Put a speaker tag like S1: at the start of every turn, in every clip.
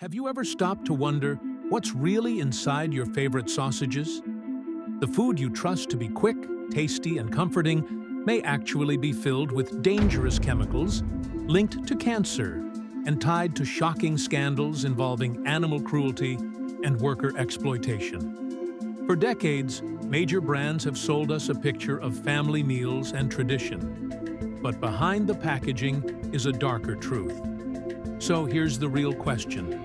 S1: Have you ever stopped to wonder what's really inside your favorite sausages? The food you trust to be quick, tasty, and comforting may actually be filled with dangerous chemicals linked to cancer and tied to shocking scandals involving animal cruelty and worker exploitation. For decades, major brands have sold us a picture of family meals and tradition. But behind the packaging is a darker truth. So here's the real question.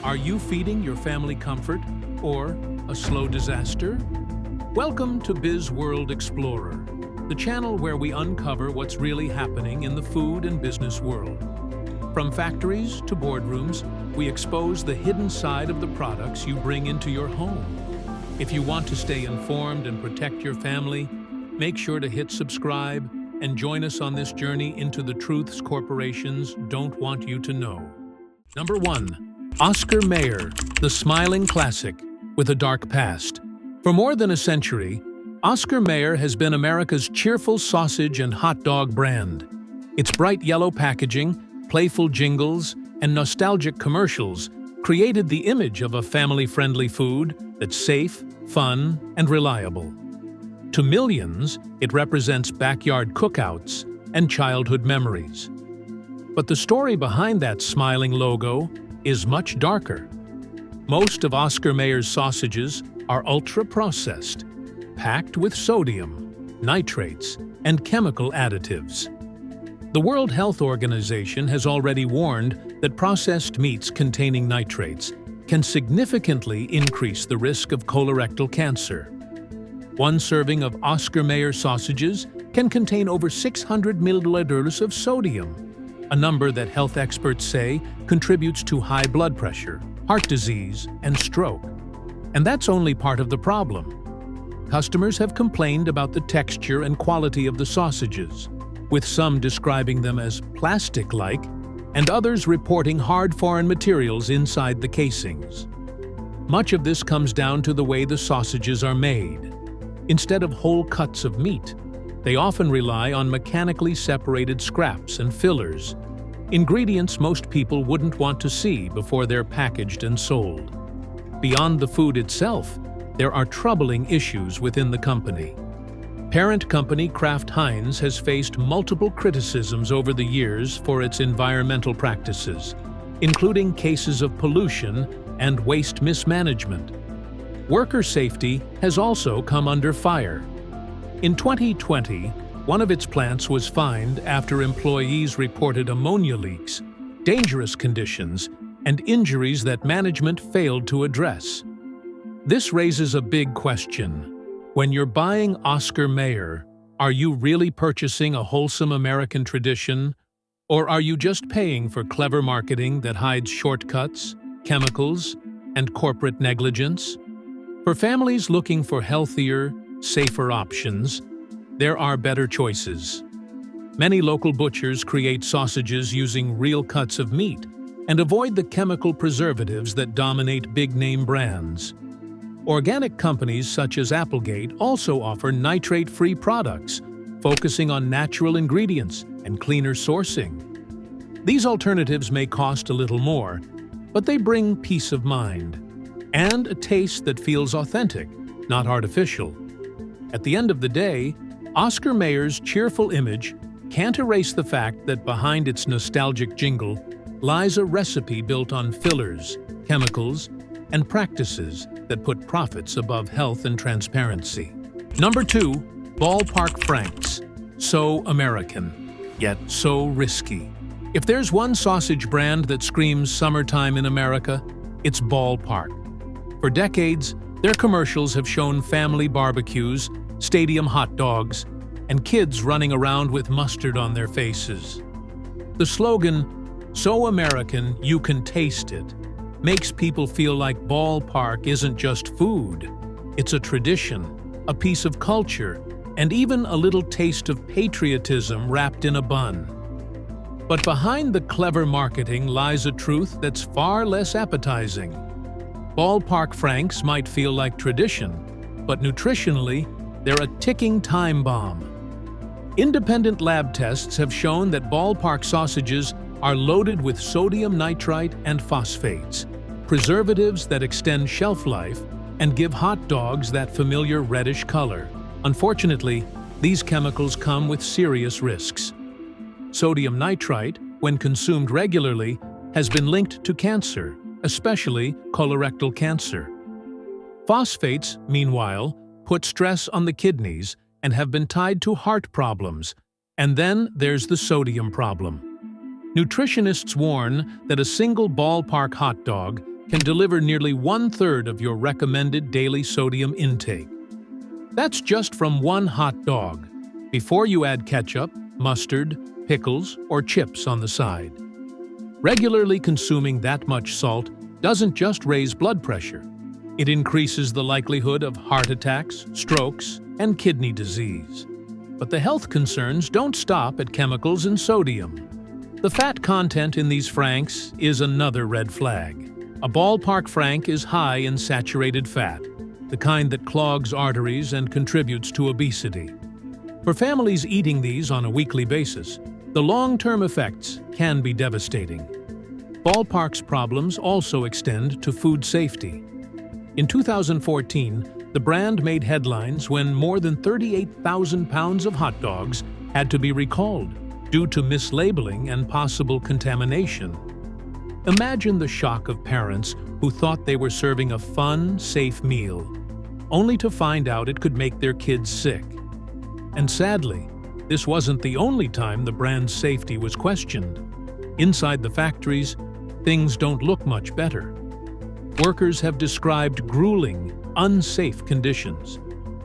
S1: Are you feeding your family comfort or a slow disaster? Welcome to BizWorld Explorer, the channel where we uncover what's really happening in the food and business world. From factories to boardrooms, we expose the hidden side of the products you bring into your home. If you want to stay informed and protect your family, make sure to hit subscribe and join us on this journey into the truths corporations don't want you to know. Number 1. Oscar Mayer, the smiling classic with a dark past. For more than a century, Oscar Mayer has been America's cheerful sausage and hot dog brand. Its bright yellow packaging, playful jingles, and nostalgic commercials created the image of a family-friendly food that's safe, fun, and reliable. To millions, it represents backyard cookouts and childhood memories. But the story behind that smiling logo is much darker. Most of Oscar Mayer's sausages are ultra-processed, packed with sodium, nitrates, and chemical additives. The World Health Organization has already warned that processed meats containing nitrates can significantly increase the risk of colorectal cancer. One serving of Oscar Mayer sausages can contain over 600 milliliters of sodium, a number that health experts say contributes to high blood pressure, heart disease, and stroke. And that's only part of the problem. Customers have complained about the texture and quality of the sausages, with some describing them as plastic-like and others reporting hard foreign materials inside the casings. Much of this comes down to the way the sausages are made. Instead of whole cuts of meat, they often rely on mechanically separated scraps and fillers, ingredients most people wouldn't want to see before they're packaged and sold. Beyond the food itself, there are troubling issues within the company. Parent company Kraft Heinz has faced multiple criticisms over the years for its environmental practices, including cases of pollution and waste mismanagement. Worker safety has also come under fire. In 2020, one of its plants was fined after employees reported ammonia leaks, dangerous conditions, and injuries that management failed to address. This raises a big question. When you're buying Oscar Mayer, are you really purchasing a wholesome American tradition, or are you just paying for clever marketing that hides shortcuts, chemicals, and corporate negligence? For families looking for healthier, safer options, there are better choices. Many local butchers create sausages using real cuts of meat and avoid the chemical preservatives that dominate big-name brands. Organic companies such as Applegate also offer nitrate-free products, focusing on natural ingredients and cleaner sourcing. These alternatives may cost a little more, but they bring peace of mind and a taste that feels authentic, not artificial. At the end of the day, Oscar Mayer's cheerful image can't erase the fact that behind its nostalgic jingle lies a recipe built on fillers, chemicals, and practices that put profits above health and transparency. Number 2. Ballpark Franks. So American, yet so risky. If there's one sausage brand that screams summertime in America, it's Ballpark. For decades, their commercials have shown family barbecues, stadium hot dogs, and kids running around with mustard on their faces. The slogan, "So American, you can taste it," makes people feel like Ballpark isn't just food. It's a tradition, a piece of culture, and even a little taste of patriotism wrapped in a bun. But behind the clever marketing lies a truth that's far less appetizing. Ballpark Franks might feel like tradition, but nutritionally, they're a ticking time bomb. Independent lab tests have shown that Ballpark sausages are loaded with sodium nitrite and phosphates, preservatives that extend shelf life and give hot dogs that familiar reddish color. Unfortunately, these chemicals come with serious risks. Sodium nitrite, when consumed regularly, has been linked to cancer, especially colorectal cancer. Phosphates, meanwhile, put stress on the kidneys and have been tied to heart problems. And then there's the sodium problem. Nutritionists warn that a single ballpark hot dog can deliver nearly 1/3 of your recommended daily sodium intake. That's just from one hot dog, before you add ketchup, mustard, pickles, or chips on the side. Regularly consuming that much salt doesn't just raise blood pressure. It increases the likelihood of heart attacks, strokes, and kidney disease. But the health concerns don't stop at chemicals and sodium. The fat content in these franks is another red flag. A ballpark frank is high in saturated fat, the kind that clogs arteries and contributes to obesity. For families eating these on a weekly basis, the long-term effects can be devastating. Ballpark's problems also extend to food safety. In 2014, the brand made headlines when more than 38,000 pounds of hot dogs had to be recalled due to mislabeling and possible contamination. Imagine the shock of parents who thought they were serving a fun, safe meal, only to find out it could make their kids sick. And sadly, this wasn't the only time the brand's safety was questioned. Inside the factories, things don't look much better. Workers have described grueling, unsafe conditions,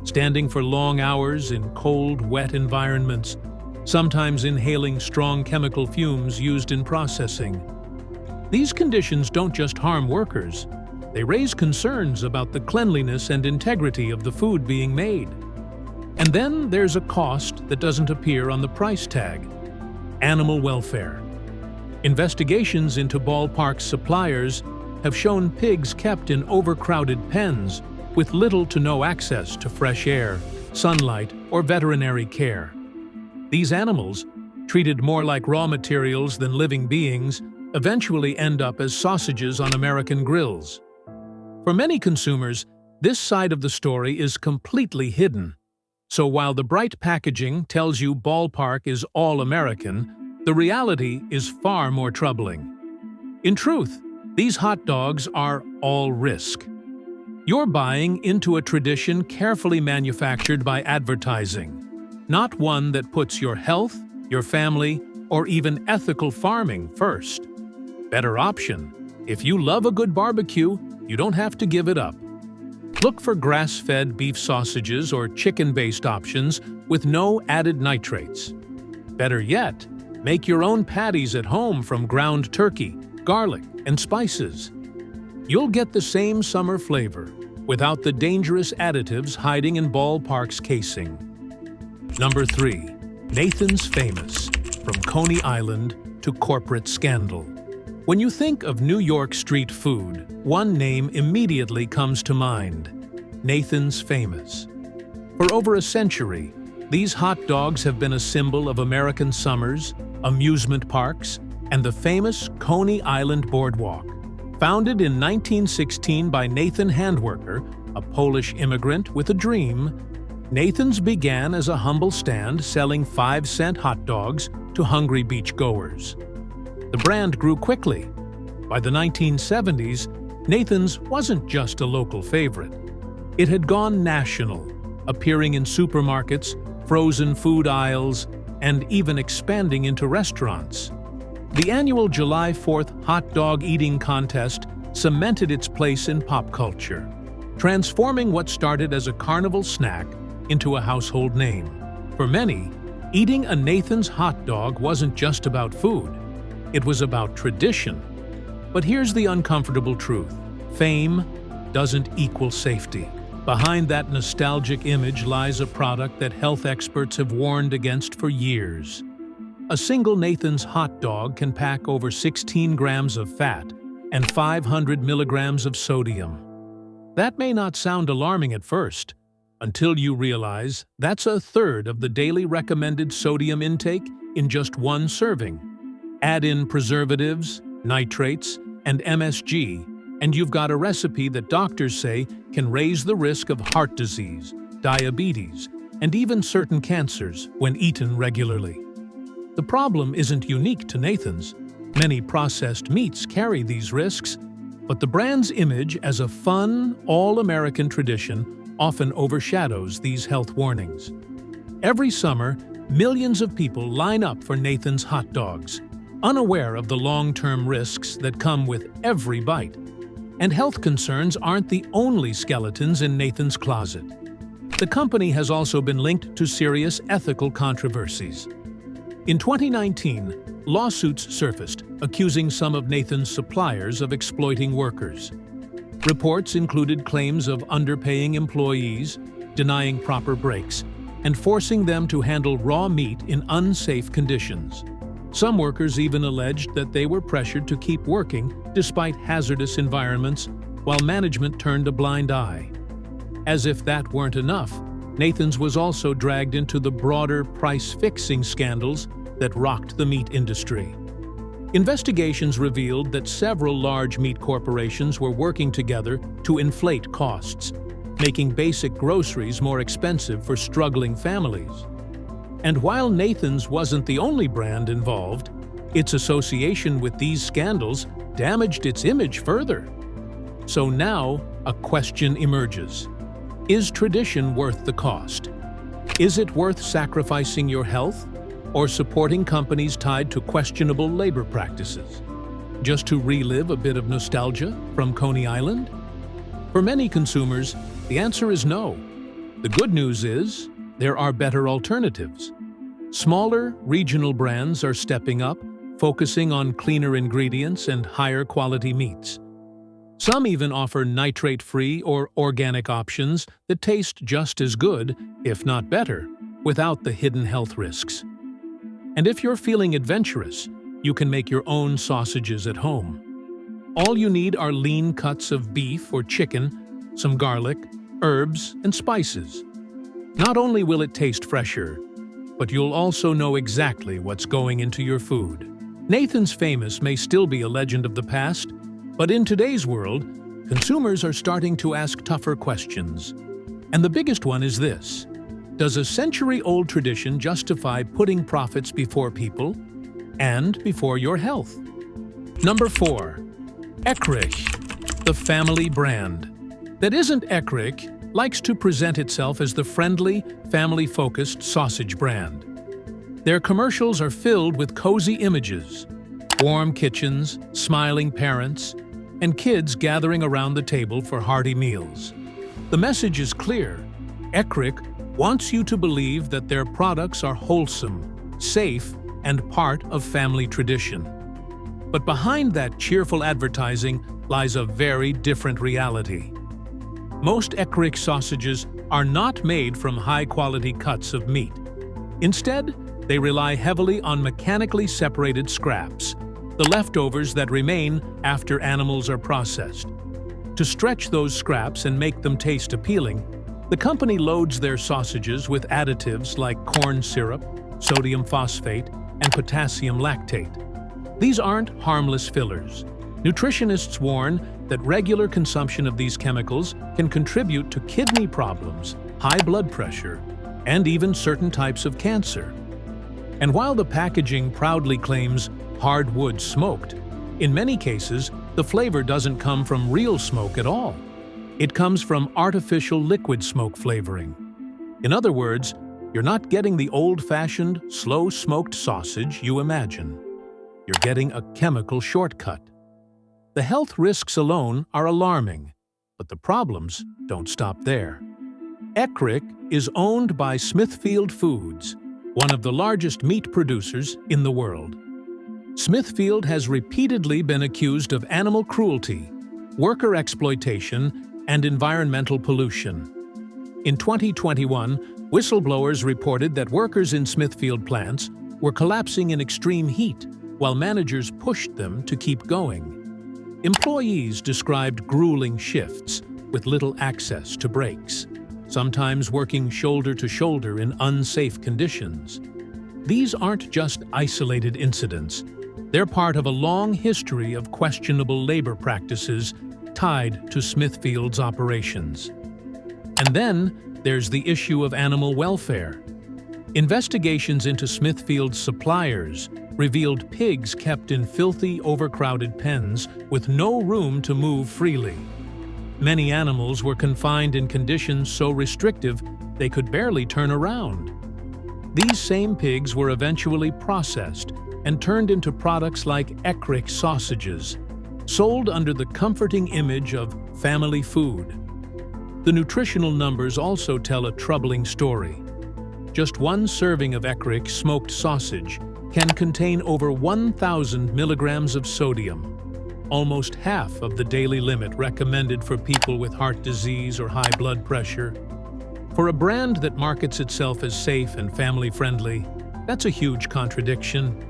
S1: standing for long hours in cold, wet environments, sometimes inhaling strong chemical fumes used in processing. These conditions don't just harm workers, they raise concerns about the cleanliness and integrity of the food being made. And then there's a cost that doesn't appear on the price tag: animal welfare. Investigations into ballpark suppliers have shown pigs kept in overcrowded pens with little to no access to fresh air, sunlight, or veterinary care. These animals, treated more like raw materials than living beings, eventually end up as sausages on American grills. For many consumers, this side of the story is completely hidden. So while the bright packaging tells you ballpark is all American, the reality is far more troubling. In truth, these hot dogs are all risk. You're buying into a tradition carefully manufactured by advertising, not one that puts your health, your family, or even ethical farming first. Better option: if you love a good barbecue, you don't have to give it up. Look for grass-fed beef sausages or chicken-based options with no added nitrates. Better yet, make your own patties at home from ground turkey, garlic, and spices. You'll get the same summer flavor without the dangerous additives hiding in ballpark's casing. Number 3. Nathan's Famous. From Coney Island to corporate scandal. When you think of New York street food, one name immediately comes to mind: Nathan's Famous. For over a century, these hot dogs have been a symbol of American summers, amusement parks, and the famous Coney Island Boardwalk. Founded in 1916 by Nathan Handwerker, a Polish immigrant with a dream, Nathan's began as a humble stand selling 5-cent hot dogs to hungry beachgoers. The brand grew quickly. By the 1970s, Nathan's wasn't just a local favorite. It had gone national, appearing in supermarkets, frozen food aisles, and even expanding into restaurants. The annual July 4th hot dog eating contest cemented its place in pop culture, transforming what started as a carnival snack into a household name. For many, eating a Nathan's hot dog wasn't just about food. It was about tradition. But here's the uncomfortable truth: fame doesn't equal safety. Behind that nostalgic image lies a product that health experts have warned against for years. A single Nathan's hot dog can pack over 16 grams of fat and 500 milligrams of sodium. That may not sound alarming at first, until you realize that's 1/3 of the daily recommended sodium intake in just one serving. Add in preservatives, nitrates, and MSG, and you've got a recipe that doctors say can raise the risk of heart disease, diabetes, and even certain cancers when eaten regularly. The problem isn't unique to Nathan's. Many processed meats carry these risks, but the brand's image as a fun, all-American tradition often overshadows these health warnings. Every summer, millions of people line up for Nathan's hot dogs, unaware of the long-term risks that come with every bite. And health concerns aren't the only skeletons in Nathan's closet. The company has also been linked to serious ethical controversies. In 2019, lawsuits surfaced accusing some of Nathan's suppliers of exploiting workers. Reports included claims of underpaying employees, denying proper breaks, and forcing them to handle raw meat in unsafe conditions. Some workers even alleged that they were pressured to keep working despite hazardous environments, while management turned a blind eye. As if that weren't enough, Nathan's was also dragged into the broader price-fixing scandals that rocked the meat industry. Investigations revealed that several large meat corporations were working together to inflate costs, making basic groceries more expensive for struggling families. And while Nathan's wasn't the only brand involved, its association with these scandals damaged its image further. So now, a question emerges. Is tradition worth the cost? Is it worth sacrificing your health or supporting companies tied to questionable labor practices, just to relive a bit of nostalgia from Coney Island? For many consumers, the answer is no. The good news is, there are better alternatives. Smaller, regional brands are stepping up, focusing on cleaner ingredients and higher quality meats. Some even offer nitrate-free or organic options that taste just as good, if not better, without the hidden health risks. And if you're feeling adventurous, you can make your own sausages at home. All you need are lean cuts of beef or chicken, some garlic, herbs, and spices. Not only will it taste fresher, but you'll also know exactly what's going into your food. Nathan's Famous may still be a legend of the past, but in today's world, consumers are starting to ask tougher questions. And the biggest one is this: does a century-old tradition justify putting profits before people and before your health? Number 4. Eckrich, the family brand. That isn't Eckrich, likes to present itself as the friendly, family-focused sausage brand. Their commercials are filled with cozy images, warm kitchens, smiling parents, and kids gathering around the table for hearty meals. The message is clear. Eckrich wants you to believe that their products are wholesome, safe, and part of family tradition. But behind that cheerful advertising lies a very different reality. Most Eckrich sausages are not made from high-quality cuts of meat. Instead, they rely heavily on mechanically separated scraps, the leftovers that remain after animals are processed. To stretch those scraps and make them taste appealing, the company loads their sausages with additives like corn syrup, sodium phosphate, and potassium lactate. These aren't harmless fillers. Nutritionists warn that regular consumption of these chemicals can contribute to kidney problems, high blood pressure, and even certain types of cancer. And while the packaging proudly claims hardwood smoked, in many cases, the flavor doesn't come from real smoke at all. It comes from artificial liquid smoke flavoring. In other words, you're not getting the old-fashioned, slow-smoked sausage you imagine. You're getting a chemical shortcut. The health risks alone are alarming, but the problems don't stop there. Eckrich is owned by Smithfield Foods, one of the largest meat producers in the world. Smithfield has repeatedly been accused of animal cruelty, worker exploitation, and environmental pollution. In 2021, whistleblowers reported that workers in Smithfield plants were collapsing in extreme heat while managers pushed them to keep going. Employees described grueling shifts with little access to breaks, sometimes working shoulder to shoulder in unsafe conditions. These aren't just isolated incidents. They're part of a long history of questionable labor practices tied to Smithfield's operations. And then there's the issue of animal welfare. Investigations into Smithfield's suppliers revealed pigs kept in filthy, overcrowded pens with no room to move freely. Many animals were confined in conditions so restrictive they could barely turn around. These same pigs were eventually processed and turned into products like Eckrich sausages, sold under the comforting image of family food. The nutritional numbers also tell a troubling story. Just one serving of Eckrich smoked sausage can contain over 1,000 milligrams of sodium, almost half of the daily limit recommended for people with heart disease or high blood pressure. For a brand that markets itself as safe and family-friendly, that's a huge contradiction.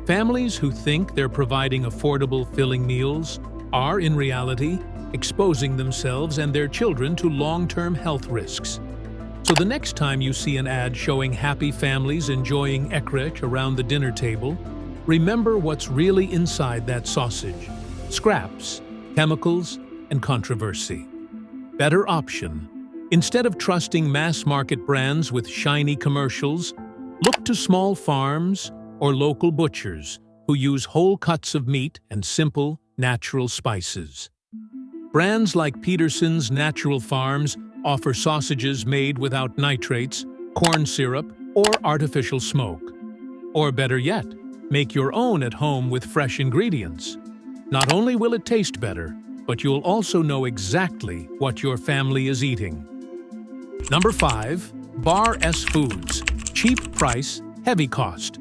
S1: Families who think they're providing affordable, filling meals are, in reality, exposing themselves and their children to long-term health risks. So the next time you see an ad showing happy families enjoying Eckrich around the dinner table, remember what's really inside that sausage: scraps, chemicals, and controversy. Better option. Instead of trusting mass-market brands with shiny commercials, look to small farms or local butchers who use whole cuts of meat and simple, natural spices. Brands like Peterson's Natural Farms offer sausages made without nitrates, corn syrup, or artificial smoke. Or better yet, make your own at home with fresh ingredients. Not only will it taste better, but you'll also know exactly what your family is eating. Number 5. Bar S Foods. Cheap price, heavy cost.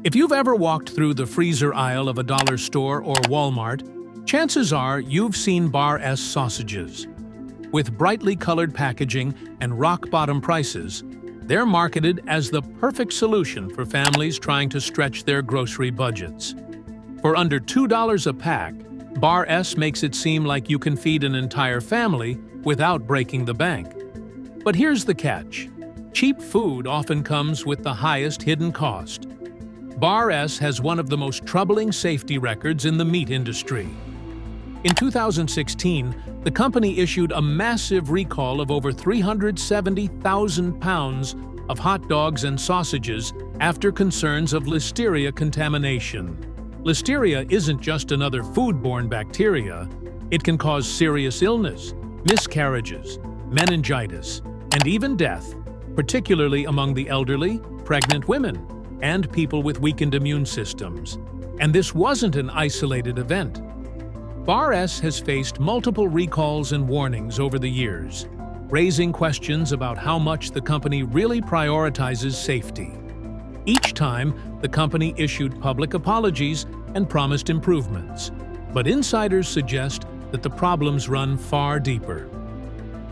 S1: If you've ever walked through the freezer aisle of a dollar store or Walmart, chances are you've seen Bar S sausages. With brightly colored packaging and rock-bottom prices, they're marketed as the perfect solution for families trying to stretch their grocery budgets. For under $2 a pack, Bar S makes it seem like you can feed an entire family without breaking the bank. But here's the catch. Cheap food often comes with the highest hidden cost. Bar S has one of the most troubling safety records in the meat industry. In 2016, the company issued a massive recall of over 370,000 pounds of hot dogs and sausages after concerns of listeria contamination. Listeria isn't just another foodborne bacteria. It can cause serious illness, miscarriages, meningitis, and even death, particularly among the elderly, pregnant women, and people with weakened immune systems. And this wasn't an isolated event. Bar S has faced multiple recalls and warnings over the years, raising questions about how much the company really prioritizes safety. Each time, the company issued public apologies and promised improvements, but insiders suggest that the problems run far deeper.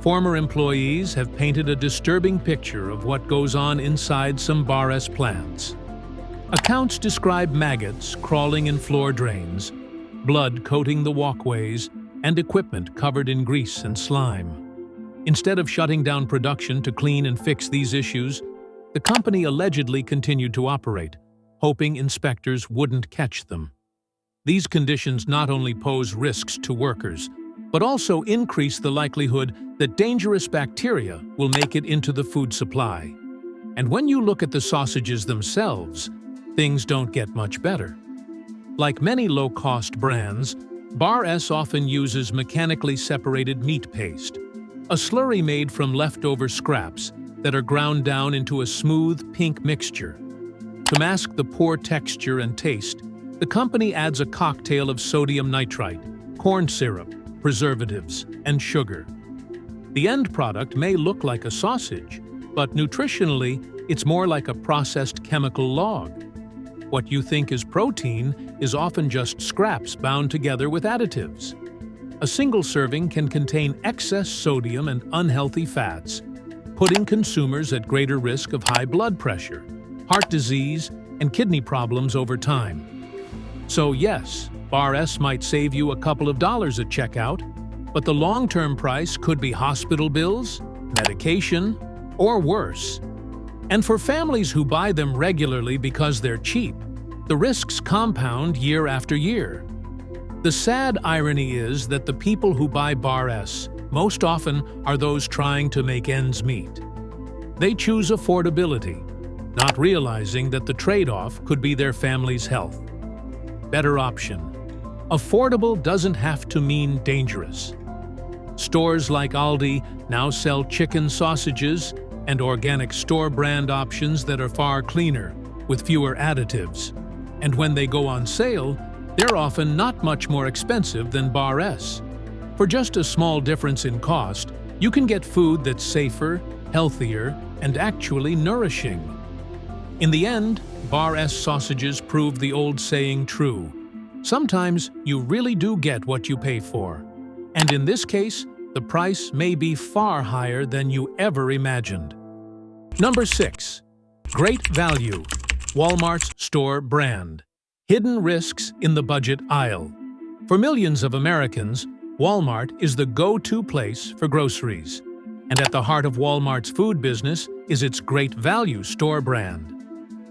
S1: Former employees have painted a disturbing picture of what goes on inside some Bar S plants. Accounts describe maggots crawling in floor drains, blood coating the walkways, and equipment covered in grease and slime. Instead of shutting down production to clean and fix these issues, the company allegedly continued to operate, hoping inspectors wouldn't catch them. These conditions not only pose risks to workers, but also increase the likelihood that dangerous bacteria will make it into the food supply. And when you look at the sausages themselves, things don't get much better. Like many low-cost brands, Bar S often uses mechanically separated meat paste, a slurry made from leftover scraps that are ground down into a smooth, pink mixture. To mask the poor texture and taste, the company adds a cocktail of sodium nitrite, corn syrup, preservatives, and sugar. The end product may look like a sausage, but nutritionally, it's more like a processed chemical log. What you think is protein is often just scraps bound together with additives. A single serving can contain excess sodium and unhealthy fats, putting consumers at greater risk of high blood pressure, heart disease, and kidney problems over time. So yes, Bar S might save you a couple of dollars at checkout, but the long-term price could be hospital bills, medication, or worse. And for families who buy them regularly because they're cheap, the risks compound year after year. The sad irony is that the people who buy Bar S most often are those trying to make ends meet. They choose affordability, not realizing that the trade-off could be their family's health. Better option. Affordable doesn't have to mean dangerous. Stores like Aldi now sell chicken sausages and organic store-brand options that are far cleaner, with fewer additives. And when they go on sale, they're often not much more expensive than Bar S. For just a small difference in cost, you can get food that's safer, healthier, and actually nourishing. In the end, Bar S sausages prove the old saying true. Sometimes you really do get what you pay for. And in this case, the price may be far higher than you ever imagined. Number 6. Great value. Walmart's store brand. Hidden risks in the budget aisle. For millions of Americans, Walmart is the go-to place for groceries. And at the heart of Walmart's food business is its Great Value store brand.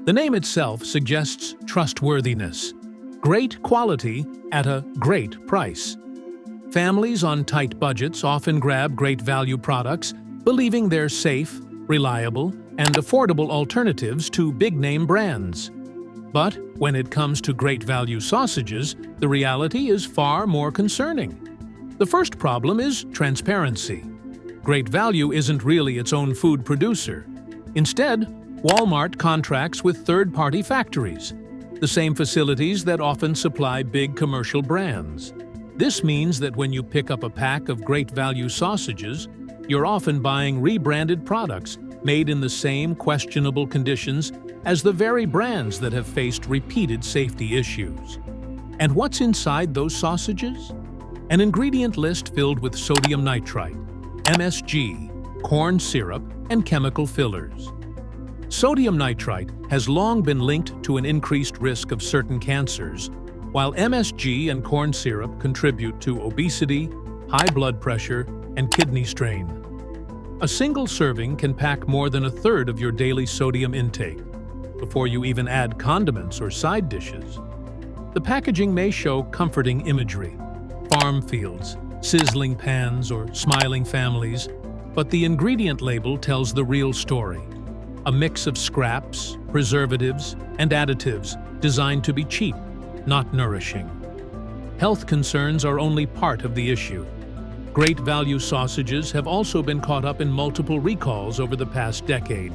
S1: The name itself suggests trustworthiness. Great quality at a great price. Families on tight budgets often grab Great Value products, believing they're safe, reliable, and affordable alternatives to big-name brands. But when it comes to Great Value sausages, the reality is far more concerning. The first problem is transparency. Great Value isn't really its own food producer. Instead, Walmart contracts with third-party factories, the same facilities that often supply big commercial brands. This means that when you pick up a pack of Great Value sausages, you're often buying rebranded products made in the same questionable conditions as the very brands that have faced repeated safety issues. And what's inside those sausages? An ingredient list filled with sodium nitrite, MSG, corn syrup, and chemical fillers. Sodium nitrite has long been linked to an increased risk of certain cancers, while MSG and corn syrup contribute to obesity, high blood pressure, and kidney strain. A single serving can pack more than a third of your daily sodium intake, before you even add condiments or side dishes. The packaging may show comforting imagery, farm fields, sizzling pans, or smiling families, but the ingredient label tells the real story. A mix of scraps, preservatives, and additives designed to be cheap, not nourishing. Health concerns are only part of the issue. Great Value sausages have also been caught up in multiple recalls over the past decade.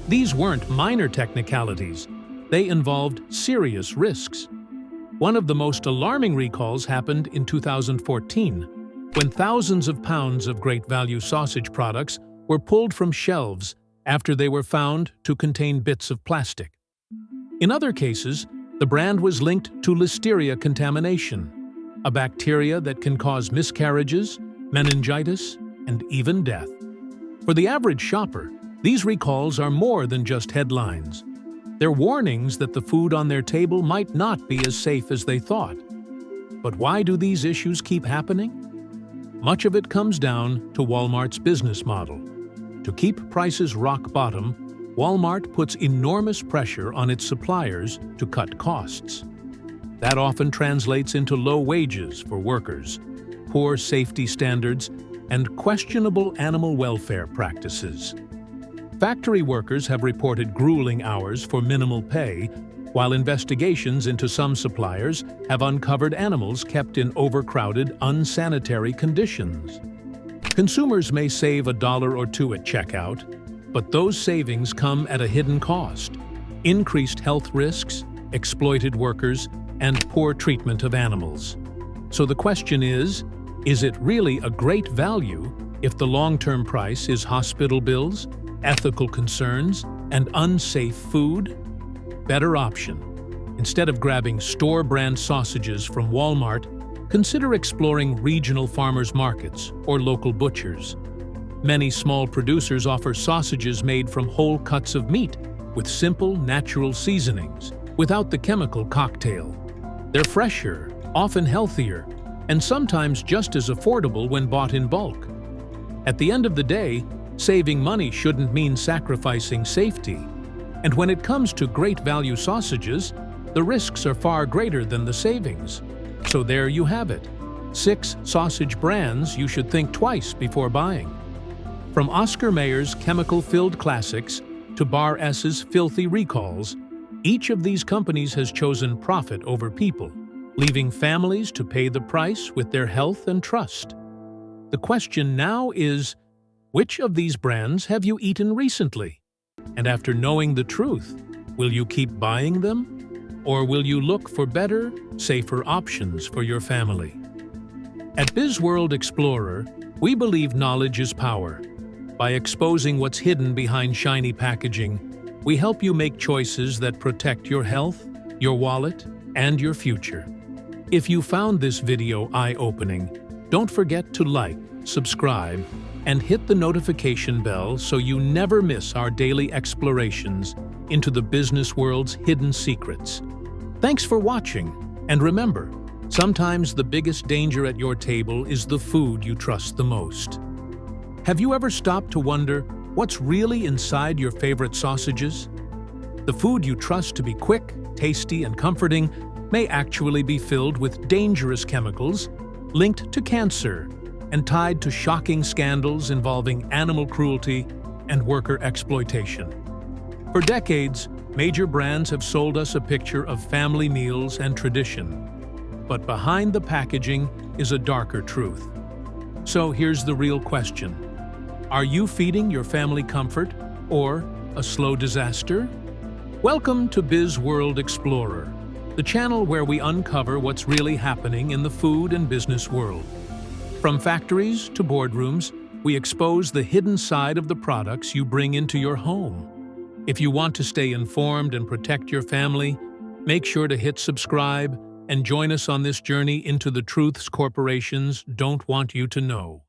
S1: These weren't minor technicalities. They involved serious risks. One of the most alarming recalls happened in 2014, when thousands of pounds of Great Value sausage products were pulled from shelves after they were found to contain bits of plastic. In other cases, the brand was linked to listeria contamination, a bacteria that can cause miscarriages, meningitis, and even death. For the average shopper, these recalls are more than just headlines. They're warnings that the food on their table might not be as safe as they thought. But why do these issues keep happening? Much of it comes down to Walmart's business model. To keep prices rock bottom, Walmart puts enormous pressure on its suppliers to cut costs. That often translates into low wages for workers, poor safety standards, and questionable animal welfare practices. Factory workers have reported grueling hours for minimal pay, while investigations into some suppliers have uncovered animals kept in overcrowded, unsanitary conditions. Consumers may save $1 or $2 at checkout, but those savings come at a hidden cost: increased health risks, exploited workers, and poor treatment of animals. So the question is it really a great value if the long-term price is hospital bills, ethical concerns, and unsafe food? Better option. Instead of grabbing store-brand sausages from Walmart, consider exploring regional farmers markets or local butchers. Many small producers offer sausages made from whole cuts of meat with simple, natural seasonings, without the chemical cocktail. They're fresher, often healthier, and sometimes just as affordable when bought in bulk. At the end of the day, saving money shouldn't mean sacrificing safety. And when it comes to Great Value sausages, the risks are far greater than the savings. So there you have it. 6 sausage brands you should think twice before buying. From Oscar Mayer's chemical-filled classics to Bar S's filthy recalls, each of these companies has chosen profit over people, leaving families to pay the price with their health and trust. The question now is, which of these brands have you eaten recently? And after knowing the truth, will you keep buying them? Or will you look for better, safer options for your family? At BizWorld Explorer, we believe knowledge is power. By exposing what's hidden behind shiny packaging, we help you make choices that protect your health, your wallet, and your future. If you found this video eye-opening, don't forget to like, subscribe, and hit the notification bell so you never miss our daily explorations into the business world's hidden secrets. Thanks for watching, and remember, sometimes the biggest danger at your table is the food you trust the most. Have you ever stopped to wonder what's really inside your favorite sausages? The food you trust to be quick, tasty, and comforting may actually be filled with dangerous chemicals linked to cancer and tied to shocking scandals involving animal cruelty and worker exploitation. For decades, major brands have sold us a picture of family meals and tradition. But behind the packaging is a darker truth. So here's the real question. Are you feeding your family comfort or a slow disaster? Welcome to BizWorld Explorer, the channel where we uncover what's really happening in the food and business world. From factories to boardrooms, we expose the hidden side of the products you bring into your home. If you want to stay informed and protect your family, make sure to hit subscribe and join us on this journey into the truths corporations don't want you to know.